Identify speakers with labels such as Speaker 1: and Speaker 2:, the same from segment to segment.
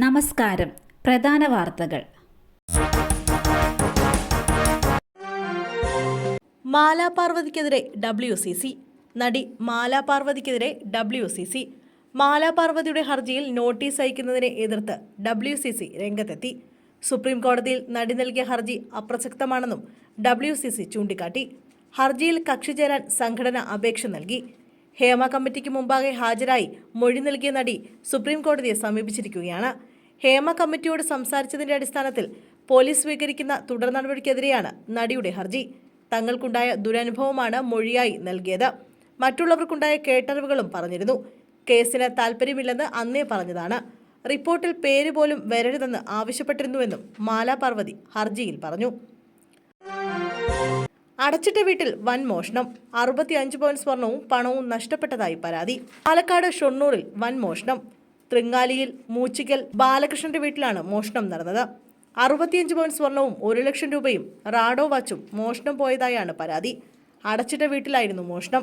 Speaker 1: നമസ്കാരം. പ്രധാന വാർത്തകൾ.
Speaker 2: മാലാ പാർവതിക്കെതിരെ WCC. നടി മാലാ പാർവതിക്കെതിരെ WCC. മാലാ പാർവതിയുടെ ഹർജിയിൽ നോട്ടീസ് അയക്കുന്നതിനെ എതിർത്ത് WCC രംഗത്തെത്തി. സുപ്രീം കോടതിയിൽ നടി നൽകിയ ഹർജി അപ്രസക്തമാണെന്നും WCC ചൂണ്ടിക്കാട്ടി. ഹർജിയിൽ കക്ഷി ചേരാൻ സംഘടന അപേക്ഷ നൽകി. ഹേമ കമ്മിറ്റിക്ക് മുമ്പാകെ ഹാജരായി മൊഴി നൽകിയ നടി സുപ്രീം കോടതിയെ സമീപിച്ചിരിക്കുകയാണ്. ഹേമ കമ്മിറ്റിയോട് സംസാരിച്ചതിന്റെ അടിസ്ഥാനത്തിൽ പോലീസ് സ്വീകരിക്കുന്ന തുടർ നടപടിക്കെതിരെയാണ് നടിയുടെ ഹർജി. തങ്ങൾക്കുണ്ടായ ദുരനുഭവമാണ് മൊഴിയായി നൽകിയത്. മറ്റുള്ളവർക്കുണ്ടായ കേട്ടറിവുകളും പറഞ്ഞിരുന്നു. കേസിന് താൽപ്പര്യമില്ലെന്ന് അന്നേ പറഞ്ഞതാണ്. റിപ്പോർട്ടിൽ പേര് പോലും വരരുതെന്ന് ആവശ്യപ്പെട്ടിരുന്നുവെന്നും മാലാ പാർവതി ഹർജിയിൽ പറഞ്ഞു. അടച്ചിട്ട വീട്ടിൽ വൻ മോഷണം. 65 പവൻ സ്വർണവും പണവും നഷ്ടപ്പെട്ടതായി പരാതി. പാലക്കാട് ഷൊർണൂറിൽ വൻ മോഷണം. തൃങ്ങാലിയിൽ മൂച്ചിക്കൽ ബാലകൃഷ്ണന്റെ വീട്ടിലാണ് മോഷണം നടന്നത്. 65 പവൻ സ്വർണവും 1 ലക്ഷം രൂപയും റാഡോ വാച്ചും മോഷണം പോയതായാണ് പരാതി. അടച്ചിട്ട വീട്ടിലായിരുന്നു മോഷണം.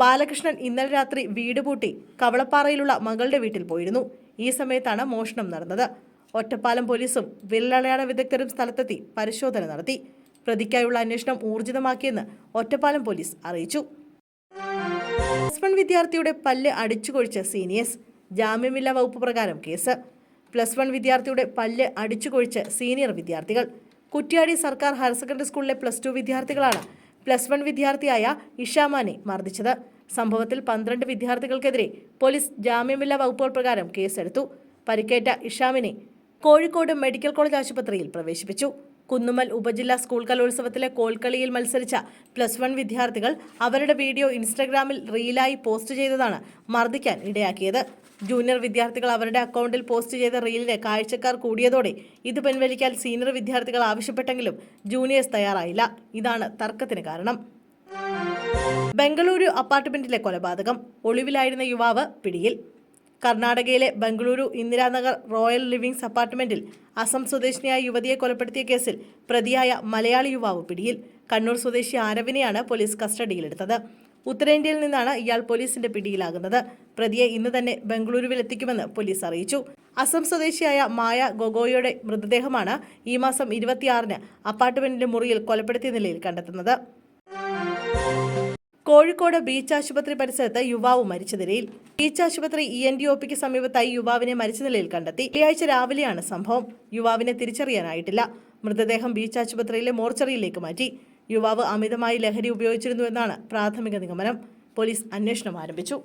Speaker 2: ബാലകൃഷ്ണൻ ഇന്നലെ രാത്രി വീട് പൂട്ടി കവളപ്പാറയിലുള്ള മകളുടെ വീട്ടിൽ പോയിരുന്നു. ഈ സമയത്താണ് മോഷണം നടന്നത്. ഒറ്റപ്പാലം പോലീസും വിരലടയാള വിദഗ്ധരും സ്ഥലത്തെത്തി പരിശോധന നടത്തി. പ്രതിക്കായുള്ള അന്വേഷണം ഊർജിതമാക്കിയെന്ന് ഒറ്റപ്പാലം പോലീസ് അറിയിച്ചു. +1 വിദ്യാർത്ഥിയുടെ പല്ല് അടിച്ചുകൊഴിച്ച സീനിയേഴ്സ്. ജാമ്യമില്ലാ വകുപ്പ് പ്രകാരം കേസ്. +1 വിദ്യാർത്ഥിയുടെ പല്ല് അടിച്ചുകൊഴിച്ച് സീനിയർ വിദ്യാർത്ഥികൾ. കുറ്റ്യാടി സർക്കാർ ഹയർ സെക്കൻഡറി സ്കൂളിലെ +2 വിദ്യാർത്ഥികളാണ് +1 വിദ്യാർത്ഥിയായ ഇഷാമാനെ മർദ്ദിച്ചത്. സംഭവത്തിൽ 12 വിദ്യാർത്ഥികൾക്കെതിരെ പോലീസ് ജാമ്യമില്ലാ വകുപ്പുകൾ പ്രകാരം കേസെടുത്തു. പരിക്കേറ്റ ഇഷാമിനെ കോഴിക്കോട് മെഡിക്കൽ കോളേജ് ആശുപത്രിയിൽ പ്രവേശിപ്പിച്ചു. കുന്നുമ്മൽ ഉപജില്ലാ സ്കൂൾ കലോത്സവത്തിലെ കോൽക്കളിയിൽ മത്സരിച്ച +1 വിദ്യാർത്ഥികൾ അവരുടെ വീഡിയോ ഇൻസ്റ്റഗ്രാമിൽ റീലായി പോസ്റ്റ് ചെയ്തതാണ് മർദ്ദിക്കാൻ ഇടയാക്കിയത്. ജൂനിയർ വിദ്യാർത്ഥികൾ അവരുടെ അക്കൗണ്ടിൽ പോസ്റ്റ് ചെയ്ത റീലിന് കാഴ്ചക്കാർ കൂടിയതോടെ ഇത് പിൻവലിക്കാൻ സീനിയർ വിദ്യാർത്ഥികൾ ആവശ്യപ്പെട്ടെങ്കിലും ജൂനിയേഴ്സ് തയ്യാറായില്ല. ഇതാണ് തർക്കത്തിന് കാരണം. ബംഗളൂരു അപ്പാർട്ട്മെന്റിലെ കൊലപാതകം. ഒളിവിലായിരുന്ന യുവാവ് പിടിയിൽ. കർണാടകയിലെ ബംഗളൂരു ഇന്ദിരാനഗർ റോയൽ ലിവിംഗ്സ് അപ്പാർട്ട്മെന്റിൽ അസം സ്വദേശിനിയായ യുവതിയെ കൊലപ്പെടുത്തിയ കേസിൽ പ്രതിയായ മലയാളി യുവാവ് പിടിയിൽ. കണ്ണൂർ സ്വദേശി ആരവിനെയാണ് പോലീസ് കസ്റ്റഡിയിലെടുത്തത്. ഉത്തരേന്ത്യയിൽ നിന്നാണ് ഇയാൾ പോലീസിന്റെ പിടിയിലാകുന്നത്. പ്രതിയെ ഇന്ന് തന്നെ ബംഗളൂരുവിൽ എത്തിക്കുമെന്ന് പോലീസ് അറിയിച്ചു. അസം സ്വദേശിയായ മായ ഗൊഗോയുടെ മൃതദേഹമാണ് ഈ മാസം 26-ന് അപ്പാർട്ട്മെന്റിന്റെ മുറിയിൽ കൊലപ്പെടുത്തിയ നിലയിൽ കണ്ടെത്തുന്നത്. കോഴിക്കോട് ബീച്ച് ആശുപത്രി പരിസരത്ത് യുവാവ് മരിച്ച നിലയിൽ. ബീച്ച് ആശുപത്രി ENTOPക്ക് സമീപത്തായി യുവാവിനെ മരിച്ച നിലയിൽ കണ്ടെത്തി. വെള്ളിയാഴ്ച രാവിലെയാണ് സംഭവം. യുവാവിനെ തിരിച്ചറിയാനായിട്ടില്ല. മൃതദേഹം ബീച്ച് ആശുപത്രിയിലെ മോർച്ചറിയിലേക്ക് മാറ്റി. യുവാവ് അമിതമായി ലഹരി ഉപയോഗിച്ചിരുന്നുവെന്നാണ് പ്രാഥമിക നിഗമനം. പോലീസ് അന്വേഷണം ആരംഭിച്ചു.